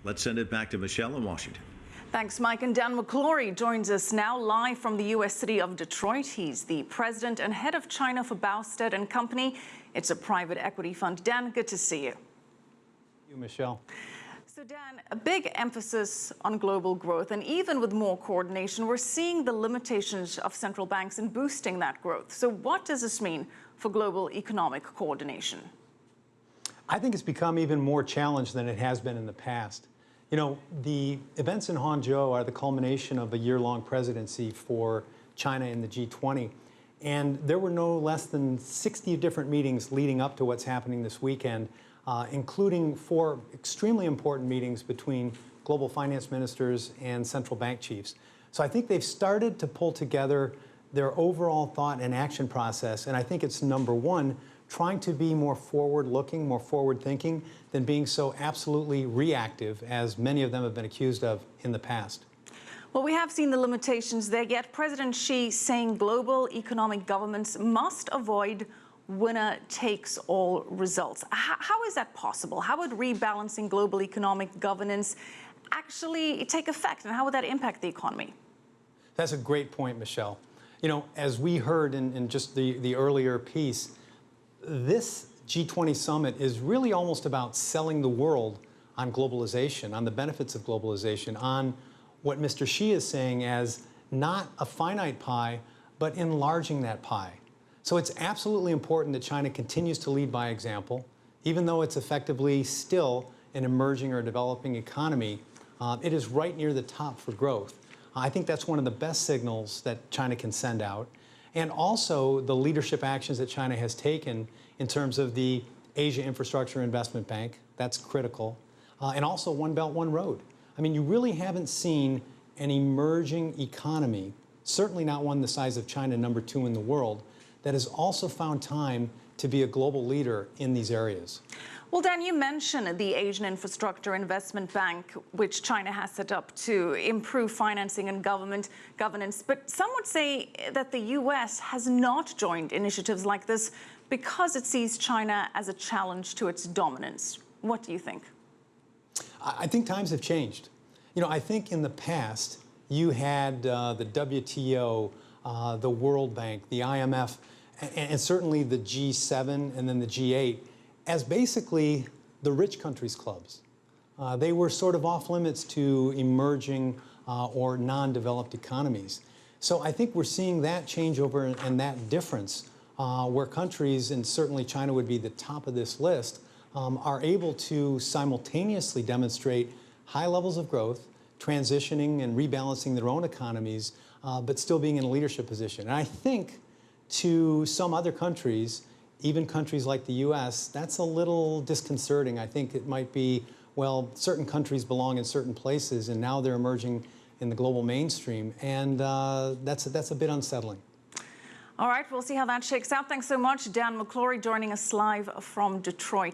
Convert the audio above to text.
Let's send it back to Michelle in Washington. Thanks, Mike. And Dan McClory joins us now live from the U.S. city of Detroit. He's the president and head of China for Boustead and Company. It's a private equity fund. Dan, good to see you. Thank you, Michelle. So, Dan, a big emphasis on global growth, and even with more coordination, we're seeing the limitations of central banks in boosting that growth. So what does this mean for global economic coordination? I think it's become even more challenged than it has been in the past. You know, the events in Hangzhou are the culmination of a year-long presidency for China in the G20. And there were no less than 60 different meetings leading up to what's happening this weekend, including 4 extremely important meetings between global finance ministers and central bank chiefs. So I think they've started to pull together their overall thought and action process. And I think it's number one, trying to be more forward-looking, more forward-thinking than being so absolutely reactive, as many of them have been accused of in the past. Well, we have seen the limitations there, yet President Xi saying global economic governments must avoid winner-takes-all results. How is that possible? How would rebalancing global economic governance actually take effect, and how would that impact the economy? That's a great point, Michelle. You know, as we heard in just the earlier piece, this G20 summit is really almost about selling the world on globalization, on the benefits of globalization, on what Mr. Xi is saying as not a finite pie, but enlarging that pie. So it's absolutely important that China continues to lead by example, even though it's effectively still an emerging or developing economy. It is right near the top for growth. I think that's one of the best signals that China can send out. And also the leadership actions that China has taken in terms of the Asia Infrastructure Investment Bank, that's critical, and also One Belt, One Road. I mean, you really haven't seen an emerging economy, certainly not one the size of China, number 2 in the world, that has also found time to be a global leader in these areas. Well, Dan, you mentioned the Asian Infrastructure Investment Bank, which China has set up to improve financing and governance. But some would say that the U.S. has not joined initiatives like this because it sees China as a challenge to its dominance. What do you think? I think times have changed. You know, I think in the past, you had the WTO, the World Bank, the IMF, and certainly the G7 and then the G8 as basically the rich countries' clubs. They were sort of off limits to emerging or non-developed economies. So I think we're seeing that changeover and that difference where countries, and certainly China would be the top of this list, are able to simultaneously demonstrate high levels of growth, transitioning and rebalancing their own economies, but still being in a leadership position. And I think to some other countries, even countries like the U.S., that's a little disconcerting. I think it might be, well, certain countries belong in certain places, and now they're emerging in the global mainstream, and that's a bit unsettling. All right, we'll see how that shakes out. Thanks so much, Dan McClory, joining us live from Detroit.